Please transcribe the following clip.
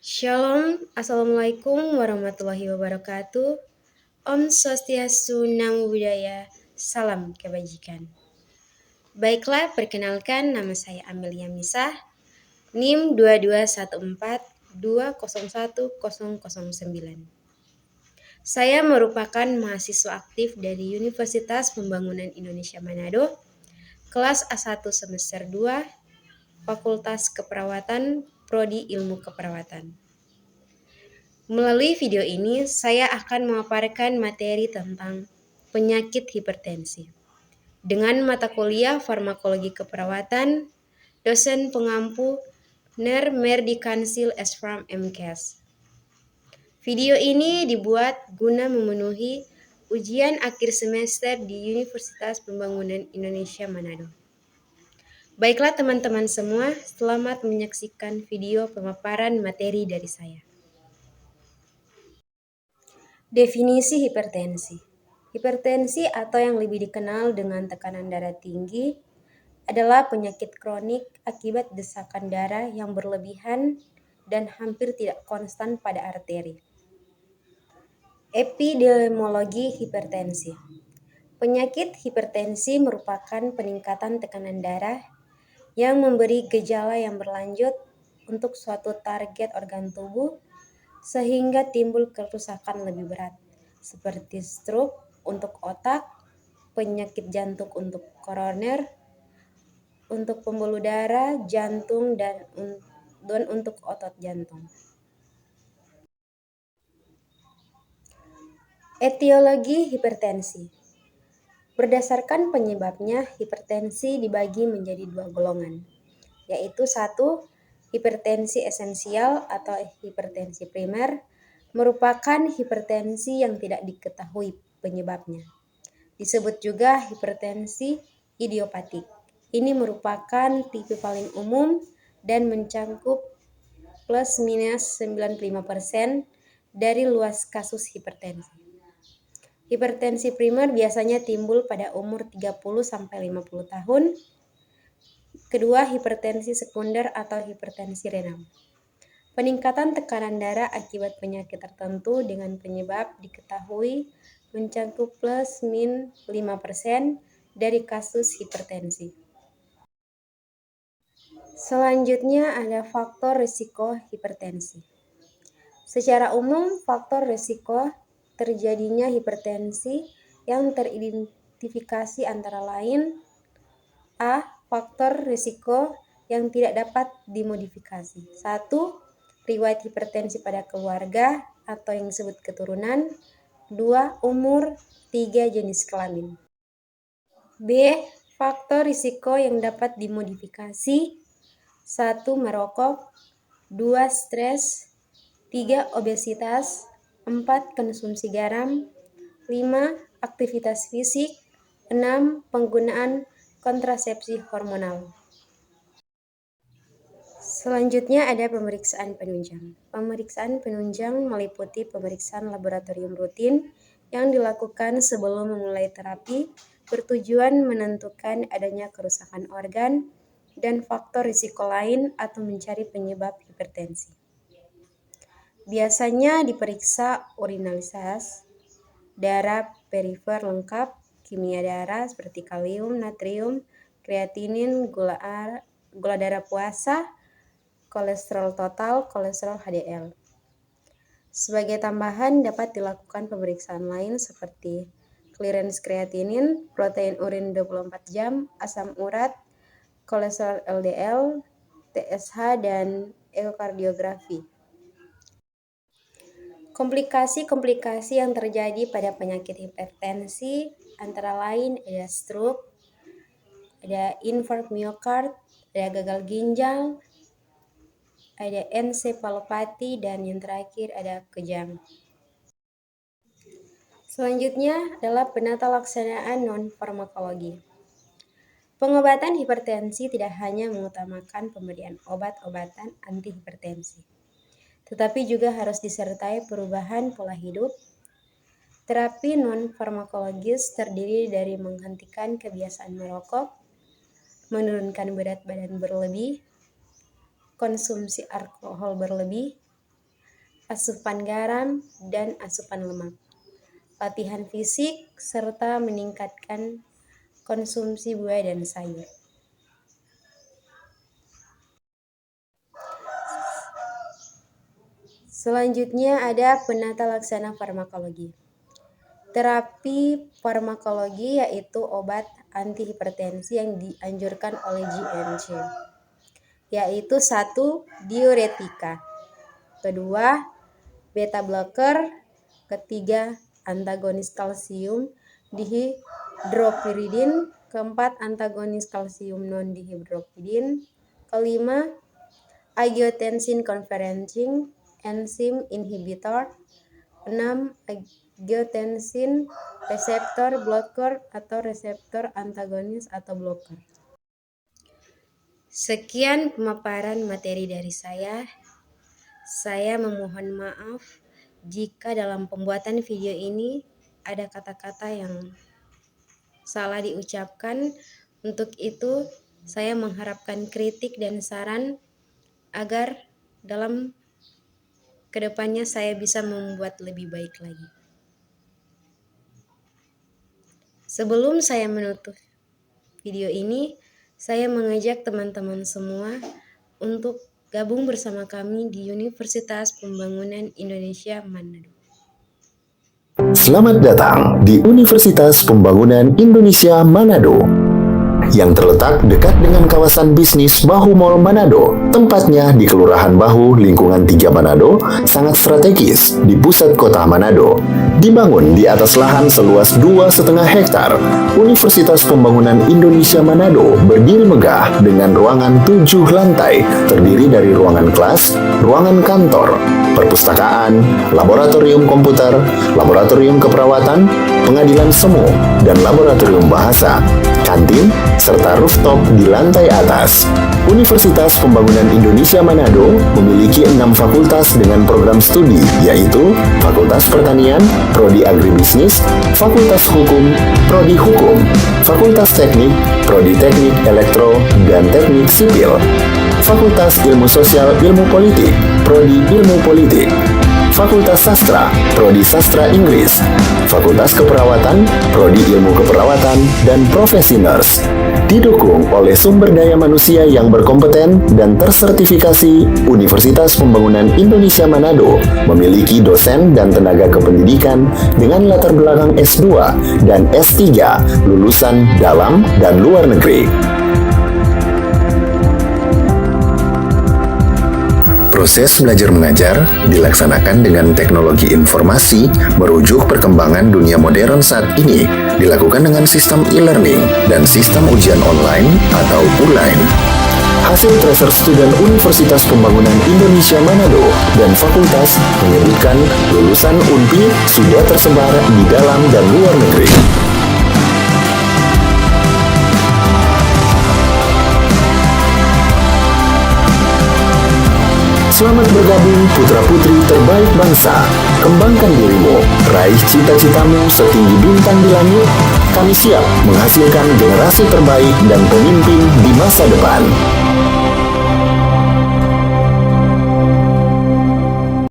Shalom, Assalamualaikum warahmatullahi wabarakatuh. Om Swastiastu, Namo Buddhaya, salam kebajikan. Baiklah, perkenalkan nama saya Amelia Misah, NIM 2214201009. Saya merupakan mahasiswa aktif dari Universitas Pembangunan Indonesia Manado, kelas A1 semester 2, Fakultas Keperawatan, Prodi Ilmu Keperawatan. Melalui video ini, saya akan memaparkan materi tentang penyakit hipertensi. Dengan mata kuliah Farmakologi Keperawatan, dosen pengampu Ner Merdi Kansil Esfram MKes. Video ini dibuat guna memenuhi ujian akhir semester di Universitas Pembangunan Indonesia Manado. Baiklah teman-teman semua, selamat menyaksikan video pemaparan materi dari saya. Definisi hipertensi. Hipertensi atau yang lebih dikenal dengan tekanan darah tinggi adalah penyakit kronik akibat desakan darah yang berlebihan dan hampir tidak konstan pada arteri. Epidemiologi hipertensi. Penyakit hipertensi merupakan peningkatan tekanan darah yang memberi gejala yang berlanjut untuk suatu target organ tubuh sehingga timbul kerusakan lebih berat, seperti stroke untuk otak, penyakit jantung untuk koroner, untuk pembuluh darah, jantung, dan untuk otot jantung. Etiologi hipertensi. Berdasarkan penyebabnya, hipertensi dibagi menjadi dua golongan, yaitu 1. Hipertensi esensial atau hipertensi primer merupakan hipertensi yang tidak diketahui penyebabnya. Disebut juga hipertensi idiopatik. Ini merupakan tipe paling umum dan mencakup plus minus 95% dari luas kasus hipertensi. Hipertensi primer biasanya timbul pada umur 30-50 tahun. Kedua, hipertensi sekunder atau hipertensi renal. Peningkatan tekanan darah akibat penyakit tertentu dengan penyebab diketahui mencakup plus min 5% dari kasus hipertensi. Selanjutnya ada faktor risiko hipertensi. Secara umum, faktor risiko terjadinya hipertensi yang teridentifikasi antara lain: A. Faktor risiko yang tidak dapat dimodifikasi. 1. Riwayat hipertensi pada keluarga atau yang disebut keturunan. 2. Umur. 3. Jenis kelamin. B. Faktor risiko yang dapat dimodifikasi. 1. Merokok. 2. Stres. 3. Obesitas. 4. Konsumsi garam. 5. Aktivitas fisik. 6. Penggunaan kontrasepsi hormonal. Selanjutnya ada pemeriksaan penunjang. Pemeriksaan penunjang meliputi pemeriksaan laboratorium rutin yang dilakukan sebelum memulai terapi bertujuan menentukan adanya kerusakan organ dan faktor risiko lain atau mencari penyebab hipertensi. Biasanya diperiksa urinalitas, darah perifer lengkap, kimia darah seperti kalium, natrium, kreatinin, gula darah puasa, kolesterol total, kolesterol HDL. Sebagai tambahan dapat dilakukan pemeriksaan lain seperti clearance kreatinin, protein urin 24 jam, asam urat, kolesterol LDL, TSH, dan ekokardiografi. Komplikasi-komplikasi yang terjadi pada penyakit hipertensi antara lain ada stroke, ada infark miokard, ada gagal ginjal, ada ensefalopati, dan yang terakhir ada kejang. Selanjutnya adalah penata laksanaan non-farmakologi. Pengobatan hipertensi tidak hanya mengutamakan pemberian obat-obatan antihipertensi, tetapi juga harus disertai perubahan pola hidup. Terapi non-farmakologis terdiri dari menghentikan kebiasaan merokok, menurunkan berat badan berlebih, konsumsi alkohol berlebih, asupan garam, dan asupan lemak, latihan fisik, serta meningkatkan konsumsi buah dan sayur. Selanjutnya ada penata laksana farmakologi. Terapi farmakologi yaitu obat antihipertensi yang dianjurkan oleh JNC, yaitu 1. Diuretika, 2. beta blocker, 3. antagonis kalsium dihidropyridin, 4. antagonis kalsium non-dihidropyridin, 5. angiotensin converting enzim inhibitor, 6. angiotensin reseptor blocker atau reseptor antagonis atau blocker. Sekian pemaparan materi dari saya. Saya memohon maaf jika dalam pembuatan video ini ada kata-kata yang salah diucapkan. Untuk itu, saya mengharapkan kritik dan saran agar dalam kedepannya saya bisa membuat lebih baik lagi. Sebelum saya menutup video ini, saya mengajak teman-teman semua untuk gabung bersama kami di Universitas Pembangunan Indonesia Manado. Selamat datang di Universitas Pembangunan Indonesia Manado, yang terletak dekat dengan kawasan bisnis Bahu Mall Manado. Tempatnya di Kelurahan Bahu, Lingkungan 3 Manado, sangat strategis di pusat kota Manado. Dibangun di atas lahan seluas 2,5 hektar, Universitas Pembangunan Indonesia Manado berdiri megah dengan ruangan 7 lantai, terdiri dari ruangan kelas, ruangan kantor, perpustakaan, laboratorium komputer, laboratorium keperawatan, pengadilan semu, dan laboratorium bahasa, kantin, serta rooftop di lantai atas. Universitas Pembangunan Indonesia Manado memiliki 6 fakultas dengan program studi, yaitu Fakultas Pertanian, Prodi Agribisnis, Fakultas Hukum, Prodi Hukum, Fakultas Teknik, Prodi Teknik Elektro dan Teknik Sipil, Fakultas Ilmu Sosial Ilmu Politik, Prodi Ilmu Politik, Fakultas Sastra, Prodi Sastra Inggris, Fakultas Keperawatan, Prodi Ilmu Keperawatan, dan Profesi Nurse. Didukung oleh sumber daya manusia yang berkompeten dan tersertifikasi, Universitas Pembangunan Indonesia Manado memiliki dosen dan tenaga kependidikan dengan latar belakang S2 dan S3 lulusan dalam dan luar negeri. Proses belajar mengajar dilaksanakan dengan teknologi informasi merujuk perkembangan dunia modern saat ini, dilakukan dengan sistem e-learning dan sistem ujian online atau ULAIN. Hasil tracer student Universitas Pembangunan Indonesia Manado dan fakultas menyebutkan lulusan UNPI sudah tersebar di dalam dan luar negeri. Selamat bergabung putra-putri terbaik bangsa. Kembangkan dirimu, raih cita-citamu setinggi bintang di langit. Kami siap menghasilkan generasi terbaik dan pemimpin di masa depan.